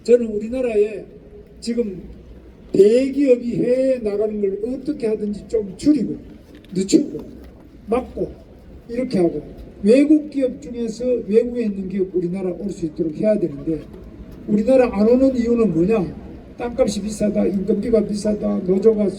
저는 우리나라에 지금 대기업이 해외에 나가는 걸 어떻게 하든지 좀 줄이고 늦추고 막고 이렇게 하고 외국 기업 중에서 외국에 있는 기업 우리나라 올 수 있도록 해야 되는데 우리나라 안 오는 이유는 뭐냐? 땅값이 비싸다, 인건비가 비싸다, 노조가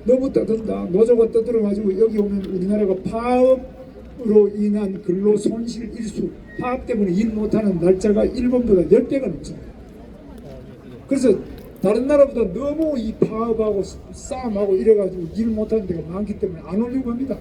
너무 떠든다, 노조가 떠들어가지고 여기 오면 우리나라가 파업으로 인한 근로 손실 일수, 파업 때문에 일 못하는 날짜가 일본보다 10배가 넘습니다. 그래서 다른 나라보다 너무 이 파업하고 싸움하고 이래가지고 일 못하는 데가 많기 때문에 안 오려고 합니다.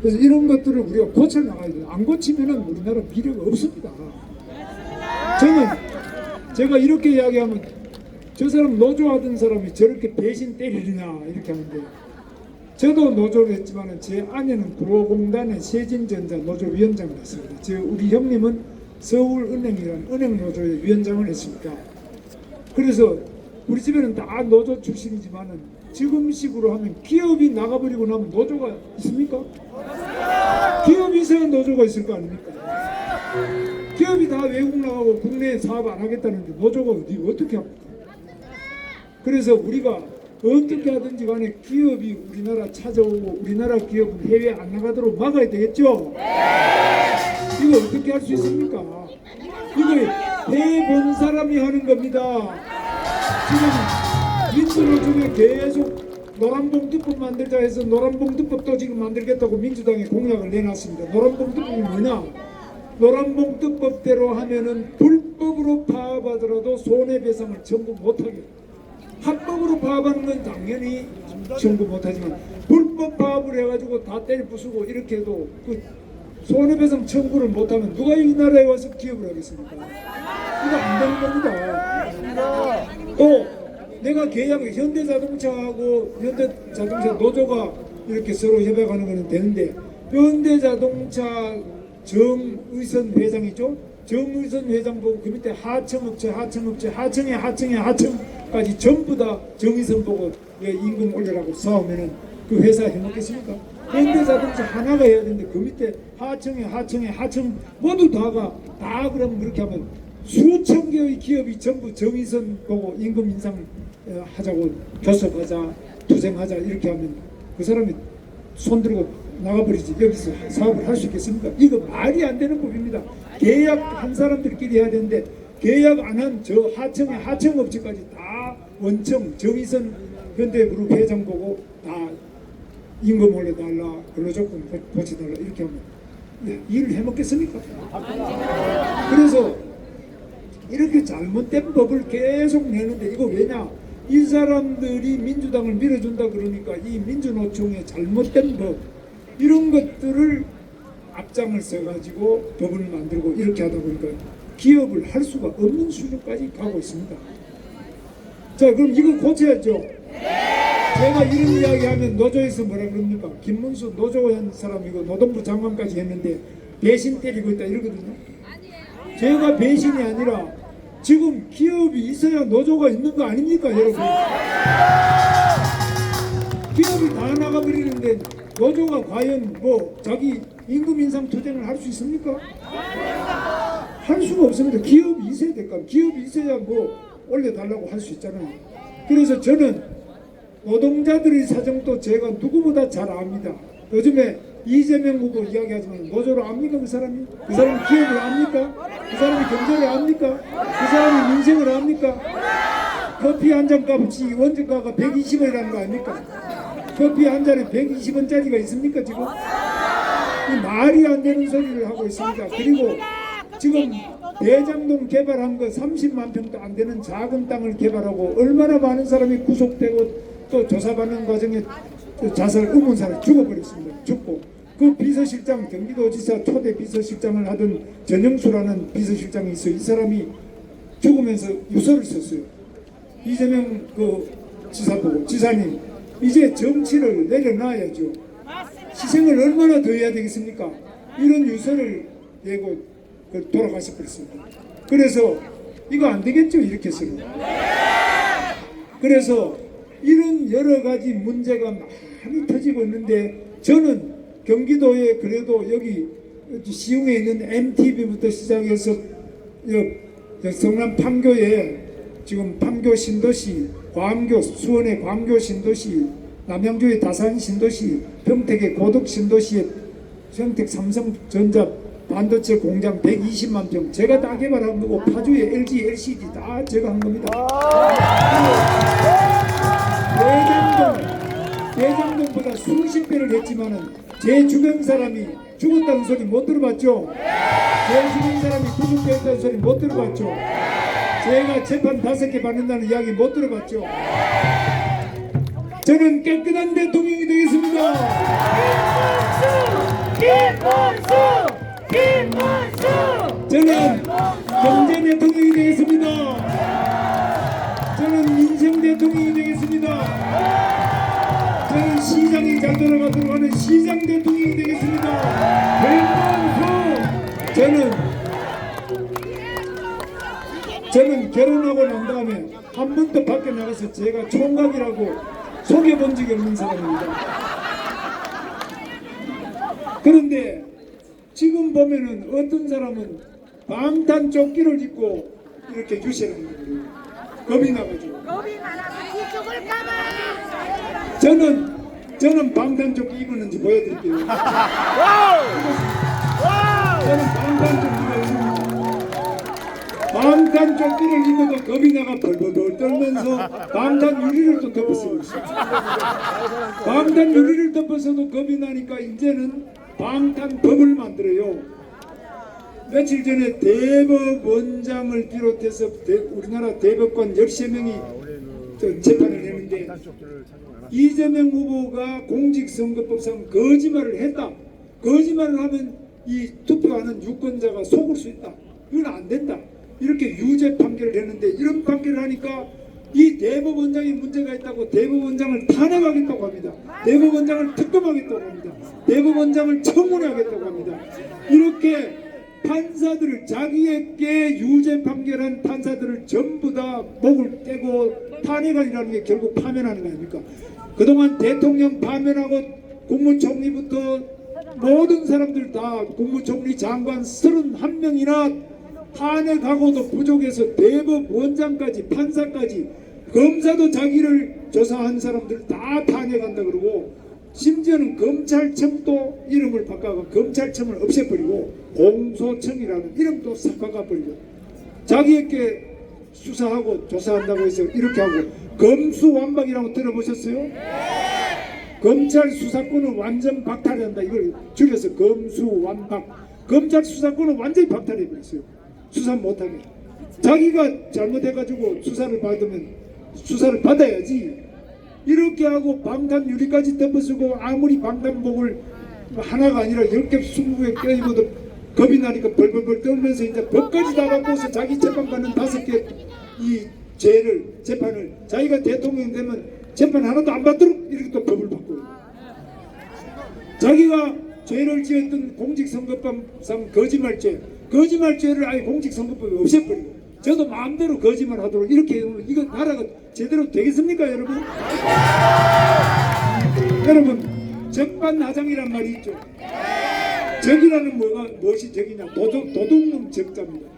그래서 이런 것들을 우리가 고쳐나가야 돼요. 안 고치면은 우리나라 미래가 없습니다. 저는 제가 이렇게 이야기하면 저 사람 노조하던 사람이 저렇게 배신 때리느냐 이렇게 하는데 저도 노조를 했지만 제 아내는 구로공단의 세진전자 노조위원장을 했습니다. 우리 형님은 서울은행이라는 은행노조의 위원장을 했습니다. 그래서 우리 집에는 다 노조 출신이지만은 지금식으로 하면 기업이 나가버리고 나면 노조가 있습니까? 기업이 있어야 노조가 있을 거 아닙니까? 기업이 다 외국 나가고 국내에 사업 안 하겠다는데 노조가 어떻게 합니까? 그래서 우리가 어떻게 하든지 간에 기업이 우리나라 찾아오고 우리나라 기업은 해외 안 나가도록 막아야 되겠죠? 이거 어떻게 할 수 있습니까? 이거 해본 사람이 하는 겁니다. 지금 민주노총에 계속 노란봉투법 만들자 해서 노란봉투법도 지금 만들겠다고 민주당에 공약을 내놨습니다. 노란봉투법이 뭐냐? 노란봉투법대로 하면은 불법으로 파업하더라도 손해배상을 청구 못하게. 합법으로 파업하는 건 당연히 청구 못하지만 불법 파업을 해가지고 다 때려 부수고 이렇게 해도 그 손해배상 청구를 못하면 누가 이 나라에 와서 기업을 하겠습니까? 이거 안 되는 겁니다. 또 내가 계약을 현대자동차하고 현대자동차 노조가 이렇게 서로 협약하는 거는 되는데 현대자동차 정의선 회장이죠. 정의선 회장 보고 그 밑에 하청업체 하청까지 전부 다 정의선 보고 임금 올려라고 싸우면은 그 회사 해먹겠습니까? 현대자동차 하나가 해야 되는데 그 밑에 하청 모두 다 그러면 그렇게 하면 수천 개의 기업이 전부 정의선 보고 임금 인상 하자고 교섭하자 투쟁하자 이렇게 하면 그 사람이 손들고 나가버리지 여기서 사업을 할 수 있겠습니까? 이거 말이 안 되는 법입니다. 계약한 사람들끼리 해야 되는데 계약 안 한 저 하청업체까지 다 원청 정의선 현대그룹 회장 보고 다 임금 올려달라 근로조건 고쳐달라 이렇게 하면 일을 해먹겠습니까? 그래서 이렇게 잘못된 법을 계속 내는데 이거 왜냐? 이 사람들이 민주당을 밀어준다 그러니까 이 민주노총의 잘못된 법 이런 것들을 앞장을 써가지고 법을 만들고 이렇게 하다 보니까 기업을 할 수가 없는 수준까지 가고 있습니다. 자, 그럼 이거 고쳐야죠. 제가 이런 이야기하면 노조에서 뭐라 그럽니까? 김문수 노조원 사람이고 노동부 장관까지 했는데 배신 때리고 있다 이러거든요. 제가 배신이 아니라 지금 기업이 있어야 노조가 있는 거 아닙니까, 여러분? 기업이 다 나가버리는데 노조가 과연 뭐 자기 임금 인상 투쟁을 할 수 있습니까? 할 수가 없습니다. 기업이 있어야 될까? 기업이 있어야 뭐 올려달라고 할 수 있잖아요. 그래서 저는 노동자들의 사정도 제가 누구보다 잘 압니다. 요즘에 이재명 후보 이야기하지만 노조를 압니까? 그 사람이 기업을 압니까? 그 사람이 경제를 압니까? 그 사람이 민생을 압니까? 커피 한 잔 값이 원전가가 120원이라는 거 아닙니까? 커피 한 잔에 120원짜리가 있습니까 지금? 말이 안 되는 소리를 하고 있습니다. 그리고 지금 대장동 개발한 거 30만 평도 안 되는 작은 땅을 개발하고 얼마나 많은 사람이 구속되고 또 조사받는 과정에 자살 의문사를 죽어버렸습니다. 죽고 그 비서실장 경기도지사 초대 비서실장을 하던 전영수라는 비서실장이 있어요. 이 사람이 죽으면서 유서를 썼어요. 이재명 그 지사 보고 지사님 이제 정치를 내려놔야죠. 희생을 얼마나 더 해야 되겠습니까? 이런 유서를 내고 돌아가셔 버렸습니다. 그래서 이거 안 되겠죠 이렇게 해서는. 그래서 이런 여러 가지 문제가 많이 터지고 있는데 저는 경기도에 그래도 여기 시흥에 있는 MTV부터 시작해서 성남 판교에 지금 판교 신도시, 광교, 수원의 광교 신도시, 남양주의 다산 신도시, 평택의 고덕 신도시에 평택 삼성전자 반도체 공장 120만 평 제가 다 개발한 거고, 파주의 LG, LCD 다 제가 한 겁니다. 대장동보다 수십 배를 했지만은 제 주변 사람이 죽었다는 소리 못 들어봤죠? 제 주변 사람이 구속됐다는 소리 못 들어봤죠? 제가 재판 5개 받는다는 이야기 못 들어봤죠? 저는 깨끗한 대통령이 되겠습니다. 저는 경제 대통령이 되겠습니다. 저는 민생 대통령이 되겠습니다. 저는 시장이 잘 돌아가도록 하는 시장 대통령이 되겠습니다. 저는 결혼하고 난 다음에 한 번도 밖에 나가서 제가 총각이라고 속여본 적이 없는 사람입니다. 그런데 지금 보면은 어떤 사람은 방탄 조끼를 입고 이렇게 유세하는 거예요. 겁이 나가지고. 겁이 많아서 뒤죽을까봐. 저는 방탄 조끼 입었는지 보여드릴게요. 저는 방탄 조끼가 있습니다. 방탄 조끼를 입어도 겁이 나가 벌벌벌 떨면서 방탄 유리를 또 덮었어요. 방탄 유리를 덮어서도 겁이 나니까 이제는 방탄법을 만들어요. 며칠 전에 대법원장을 비롯해서 우리나라 대법관 13명이 재판을 했는데 이재명 후보가 공직선거법상 거짓말을 했다. 거짓말을 하면 이 투표하는 유권자가 속을 수 있다. 이건 안 된다. 이렇게 유죄 판결을 했는데, 이런 판결을 하니까 이 대법원장이 문제가 있다고 대법원장을 탄핵하겠다고 합니다. 대법원장을 특검하겠다고 합니다. 대법원장을 청문하겠다고 합니다. 이렇게 판사들을, 자기에게 유죄 판결한 판사들을 전부 다 목을 떼고 탄핵하리라는 게 결국 파면하는 거 아닙니까? 그동안 대통령 파면하고 국무총리부터 모든 사람들 다 국무총리 장관 31명이나 탄핵하고도 부족해서 대법원장까지 판사까지 검사도 자기를 조사한 사람들 다 탄핵한다 그러고, 심지어는 검찰청도 이름을 바꿔서 검찰청을 없애버리고 공소청이라는 이름도 싹 바꿔버리고, 자기에게 수사하고 조사한다고 해서 이렇게 하고, 검수완박이라고 들어보셨어요? 검찰 수사권을 완전 박탈한다, 이걸 줄여서 검수완박. 검찰 수사권을 완전히 박탈해버렸어요. 수사 못하게. 자기가 잘못해가지고 수사를 받으면 수사를 받아야지. 이렇게 하고 방탄 유리까지 덮어쓰고, 아무리 방탄복을 하나가 아니라 10개 20개 껴입어도 겁이 나니까 벌벌벌 떨면서 이제 법까지 다 갖고서 자기 재판받는 5개 이 재판을 자기가 대통령 되면 재판 하나도 안 받도록 이렇게 또 법을 바꿔요. 자기가 죄를 지었던 공직선거법상 거짓말죄를 아예 공직선거법에 없애버리고, 저도 마음대로 거짓말하도록 이렇게 하면 이거 나라가 제대로 되겠습니까, 여러분? 여러분, 적반하장이란 말이 있죠. 적이라는 무엇이 적이냐? 도둑놈 적자입니다.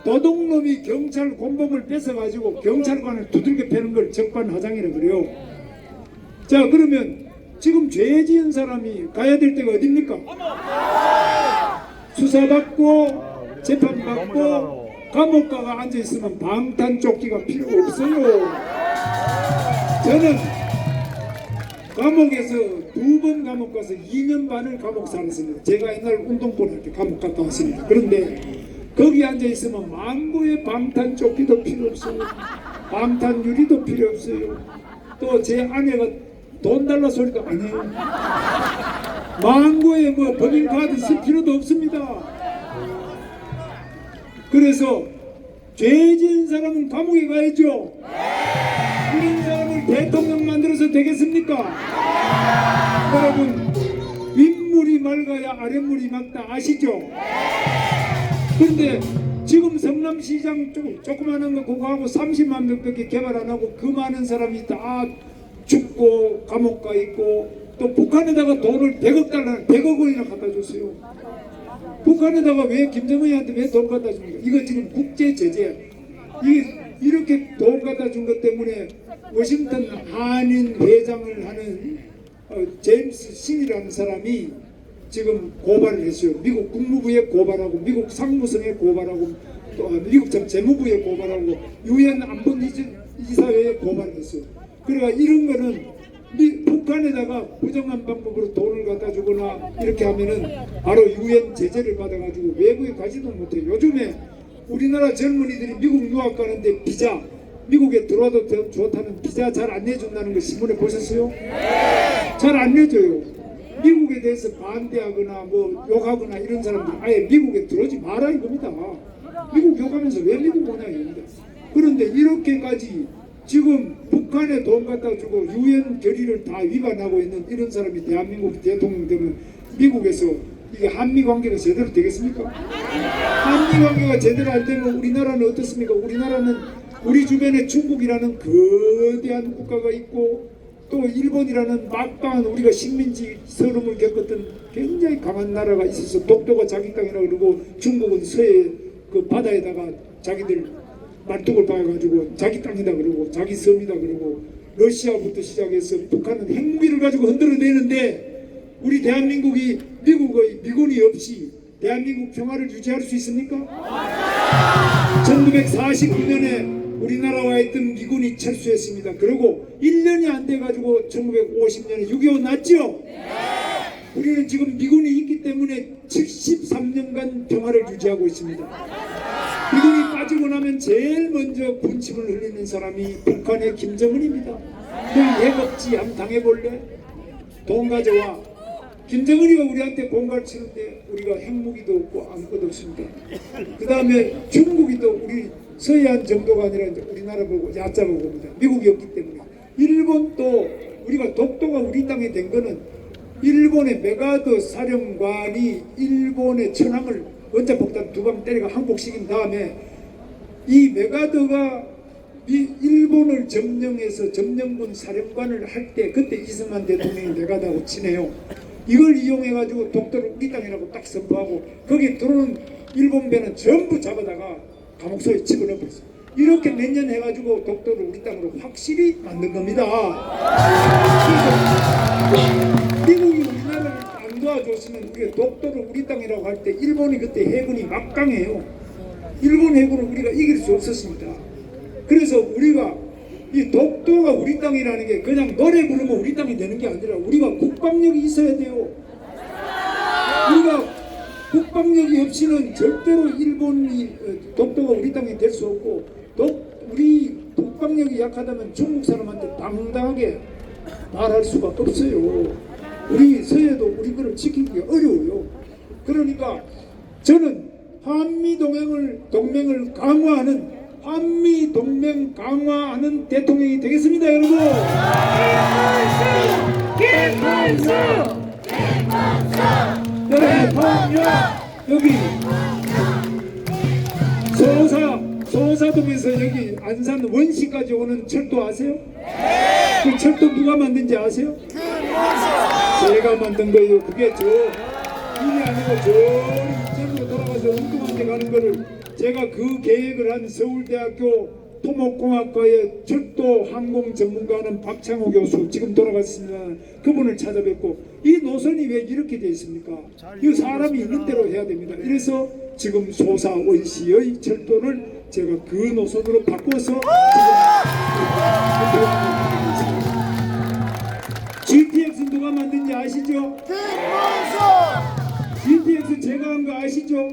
도둑놈이 경찰 공범을 뺏어가지고 경찰관을 두들겨 패는 걸 적반하장이라고 그래요. 자, 그러면 지금 죄 지은 사람이 가야 될 때가 어딥니까? 수사받고 재판받고 감옥 가가 앉아있으면 방탄조끼가 필요 없어요. 저는 감옥에서 2번 감옥 가서 2년 반을 감옥 살았습니다. 제가 옛날 운동권 할 때 감옥 갔다 왔습니다. 그런데 거기 앉아있으면 망고의 방탄조끼도 필요 없어요. 방탄유리도 필요 없어요. 또 제 아내가 돈 달라 소리도 안 해요. 망고에 뭐 법인카드 쓸 필요도 없습니다. 그래서 죄 지은 사람은 감옥에 가야죠. 이런 사람을 대통령 만들어서 되겠습니까? 여러분, 윗물이 맑아야 아랫물이 맑다 아시죠? 근데 지금 성남시장 조그마한 거 그거 하고 30만 명밖에 개발 안 하고 그 많은 사람이 다 죽고 감옥 가 있고, 또 북한에다가 돈을 100억 원이나 갖다 줬어요. 북한에다가 왜 김정은이한테 왜 돈 갖다 줍니까? 이거 지금 국제 제재. 이게 이렇게 이렇게 돈 갖다 준 것 때문에 워싱턴 한인 회장을 하는 제임스 신이라는 사람이 지금 고발을 했어요. 미국 국무부에 고발하고 미국 상무성에 고발하고 또 미국 재무부에 고발하고 유엔 안보이사회에 고발을 했어요. 그러니까 이런 거는 북한에다가 부정한 방법으로 돈을 갖다 주거나 이렇게 하면은 바로 유엔 제재를 받아가지고 외국에 가지도 못해요. 요즘에 우리나라 젊은이들이 미국 유학 가는데 비자, 미국에 들어와도 좋다는 비자 잘 안 내준다는 거 신문에 보셨어요? 잘 안 내줘요. 미국에 대해서 반대하거나 뭐 욕하거나 이런 사람들 아예 미국에 들어오지 마라 이겁니다. 미국 욕하면서 왜 미국 오냐 이겁니다. 그런데 이렇게까지 지금 북한에 돈 갖다 주고 유엔 결의를 다 위반하고 있는 이런 사람이 대한민국 대통령 되면 미국에서 이게 한미 관계가 제대로 되겠습니까? 한미 관계가 제대로 안 되면 우리나라는 어떻습니까? 우리나라는 우리 주변에 중국이라는 거대한 국가가 있고 또 일본이라는 막강한 우리가 식민지 서름을 겪었던 굉장히 강한 나라가 있어서 독도가 자기 땅이라 그러고 중국은 서해 그 바다에다가 자기들 말뚝을 박아가지고 자기 땅이다 그러고 자기 섬이다 그러고 러시아부터 시작해서 북한은 핵무기를 가지고 흔들어내는데 우리 대한민국이 미국의 미군이 없이 대한민국 평화를 유지할 수 있습니까? 1949년에 우리나라와 있던 미군이 철수했습니다. 그리고 1년이 안 돼가지고 1950년에 6.25 났죠? 우리는 지금 미군이 있기 때문에 73년간 평화를 유지하고 있습니다. 미군이 빠지고 나면 제일 먼저 군침을 흘리는 사람이 북한의 김정은입니다. 너희 핵 없지? 한번 당해볼래? 돈 가져와. 김정은이가 우리한테 공갈 치는데 우리가 핵무기도 없고 아무것도 없습니다. 그 다음에 중국이 또 우리 서해안 정도가 아니라 이제 우리나라 보고 야자고 봅니다. 미국이 없기 때문에. 일본도 우리가 독도가 우리 땅에 된 거는 일본의 메가더 사령관이 일본의 천황을 원자폭탄 2방 때리고 항복시킨 다음에 이 메가더가 일본을 점령해서 점령군 사령관을 할 때 그때 이승만 대통령이 메가더하고 친해요. 이걸 이용해가지고 독도를 우리 땅이라고 딱 선포하고 거기에 들어오는 일본 배는 전부 잡아다가 감옥소에 집어넣어버렸어요. 이렇게 몇 년 해가지고 독도를 우리 땅으로 확실히 만든 겁니다. 미국이 우리나라를 안 도와줬으면 우리가 독도를 우리 땅이라고 할 때 일본이 그때 해군이 막강해요. 일본 해군을 우리가 이길 수 없었습니다. 그래서 우리가 이 독도가 우리 땅이라는 게 그냥 노래 부르면 우리 땅이 되는 게 아니라 우리가 국방력이 있어야 돼요. 우리가 국방력이 없이는 절대로 일본이 독도가 우리 땅이 될 수 없고 우리 국방력이 약하다면 중국 사람한테 당당하게 말할 수가 없어요. 우리 서해도 우리 거를 지키기가 어려워요. 그러니까 저는 동맹을 강화하는 한미동맹 강화하는 대통령이 되겠습니다, 여러분. 김문수! 대통령! 여기 소사동에서 여기 안산 원시까지 오는 철도 아세요? 그 철도 누가 만든지 아세요? 제가 만든 거예요. 그게 저 일이 아니고 저 이쪽으로 돌아가서 엉뚱한데 가는 거를 제가 그 계획을 한 서울대학교 토목공학과의 철도 항공 전문가는 박창호 교수 지금 돌아갔습니다. 그분을 찾아뵙고 이 노선이 왜 이렇게 되어 있습니까? 이 사람이 있는 대로 해야 됩니다. 이래서 지금 소사 원시의 철도를 제가 그 노선으로 바꿔서 지금 GTX 누가 만든지 아시죠? GTX 제가 한 거 아시죠?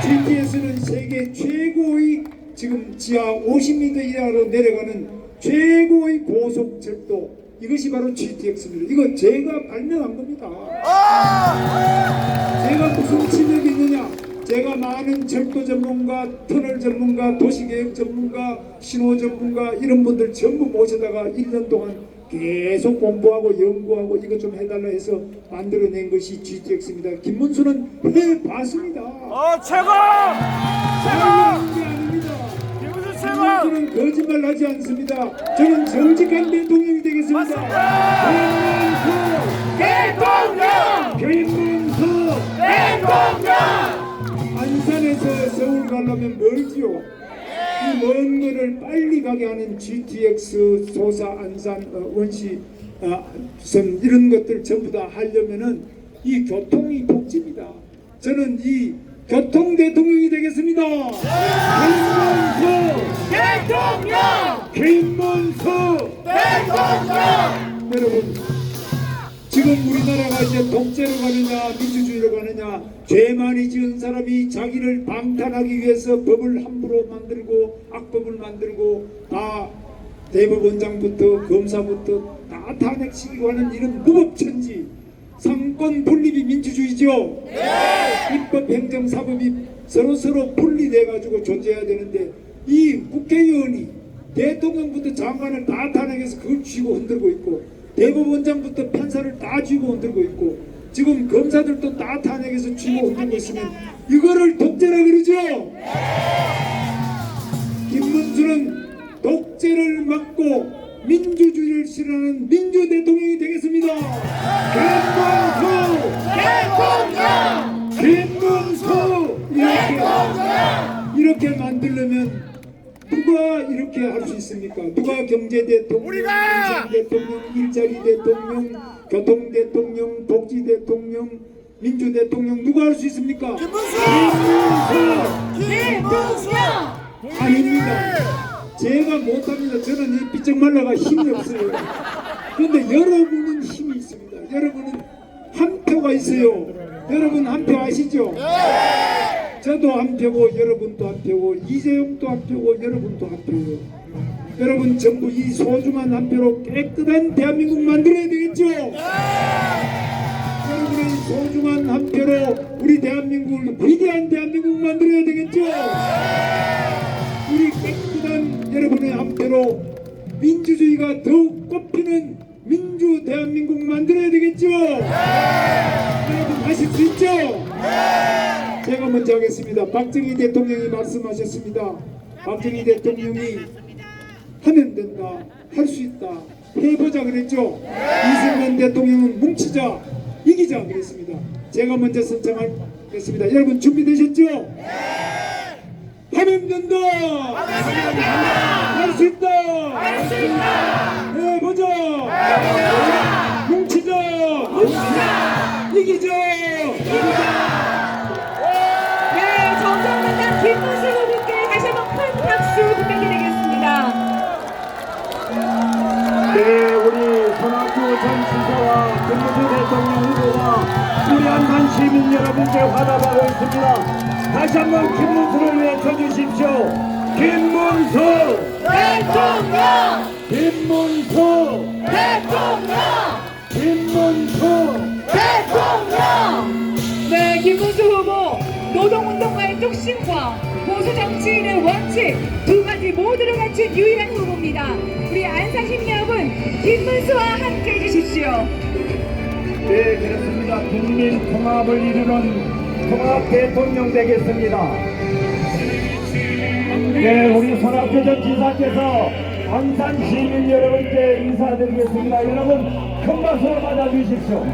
GTX는 세계 최고의 지금 지하 50m 이하로 내려가는 최고의 고속철도 이것이 바로 GTX입니다. 이거 제가 발명한 겁니다. 제가 무슨 실력이 있느냐? 제가 많은 철도 전문가, 터널 전문가, 도시계획 전문가, 신호 전문가 이런 분들 전부 모셔다가 1년 동안 계속 공부하고 연구하고 이것 좀 해달라 해서 만들어낸 것이 GTX입니다. 김문수는 해봤습니다. 최고! 잘하는 게 아닙니다. 김문수 최고! 김문수는 거짓말하지 않습니다. 저는 정직한 대통령이 되겠습니다. 김문수 대통령! 안산에서 서울 가려면 멀지요. 이 먼 거를 빨리 가게 하는 GTX, 소사, 안산, 원시, 선 이런 것들 전부 다 하려면은 이 교통이 복지입니다. 저는 이 교통 대통령이 되겠습니다. 김문수 대통령! 여러분, 지금 우리나라가 이제 독재로 가느냐 민주주의로 가느냐, 죄 많이 지은 사람이 자기를 방탄하기 위해서 법을 함부로 만들고 악법을 만들고 다 대법원장부터 검사부터 다 탄핵시키고 하는 이런 무법천지, 상권 분립이 민주주의죠. 입법, 행정, 사법이 서로 분리돼 가지고 존재해야 되는데 이 국회의원이 대통령부터 장관을 다 탄핵해서 그걸 쥐고 흔들고 있고, 대법원장부터 판사를 다 쥐고 흔들고 있고, 지금 검사들도 다 탄핵해서 쥐고 흔들고 있으면 이거를 독재라 그러죠. 김문수는 독재를 막고 민주주의를 실현하는 민주 대통령이 되겠습니다. 김문수 이렇게 만들려면 누가 이렇게 할 수 있습니까? 누가 경제 대통령, 우리가! 민생 대통령, 일자리 대통령, 교통 대통령, 복지 대통령, 민주 대통령 누가 할 수 있습니까? 김문수! 아닙니다. 제가 못합니다. 저는 이 삐쩍 말라가 힘이 없어요. 그런데 여러분은 힘이 있습니다. 여러분은 한 표가 있어요. 여러분 한 표 아시죠? 저도 한 표고 여러분도 한 표고 이재용도 한 표고 여러분도 한 표예요. 여러분 전부 이 소중한 한 표로 깨끗한 대한민국 만들어야 되겠죠? 여러분의 소중한 한 표로 우리 대한민국을 위대한 대한민국 만들어야 되겠죠? 우리 깨끗한 여러분의 한 표로 민주주의가 더욱 꽃피는 민주 대한민국 만들어야 되겠죠? 여러분 하실 수 있죠? 제가 먼저 하겠습니다. 박정희 대통령이 말씀하셨습니다. 박정희 대통령이 하면 된다, 할 수 있다, 해보자 그랬죠. 이승만 대통령은 뭉치자, 이기자 그랬습니다. 제가 먼저 선창하겠습니다. 여러분 준비되셨죠? 하면 된다, 할 수 있다, 해보자, 뭉치자, 이기자. 정정만난 김문수 후보께 다시 한번 큰 박수 부탁드리겠습니다. 네, 우리 손학규 전 지사와 김문수 대통령 후보가 우리 안산 시민 여러분께 화답하고 있습니다. 다시 한번 김문수를 외쳐주십시오. 김문수! 대통령! 김문수! 대통령! 김문수! 대통령! 네, 김문수 후보 노동운동가의 뚝심과 보수정치인의 원칙 두 가지 모두를 갖춘 유일한 후보입니다. 우리 안산 시민 여러분, 김문수와 함께 해주십시오. 네, 그렇습니다. 국민 통합을 이루는 통합 대통령 되겠습니다. 네, 우리 손학규 전 지사께서 안산 시민 여러분께 인사드리겠습니다. 여러분 큰 박수로 맞아주십시오.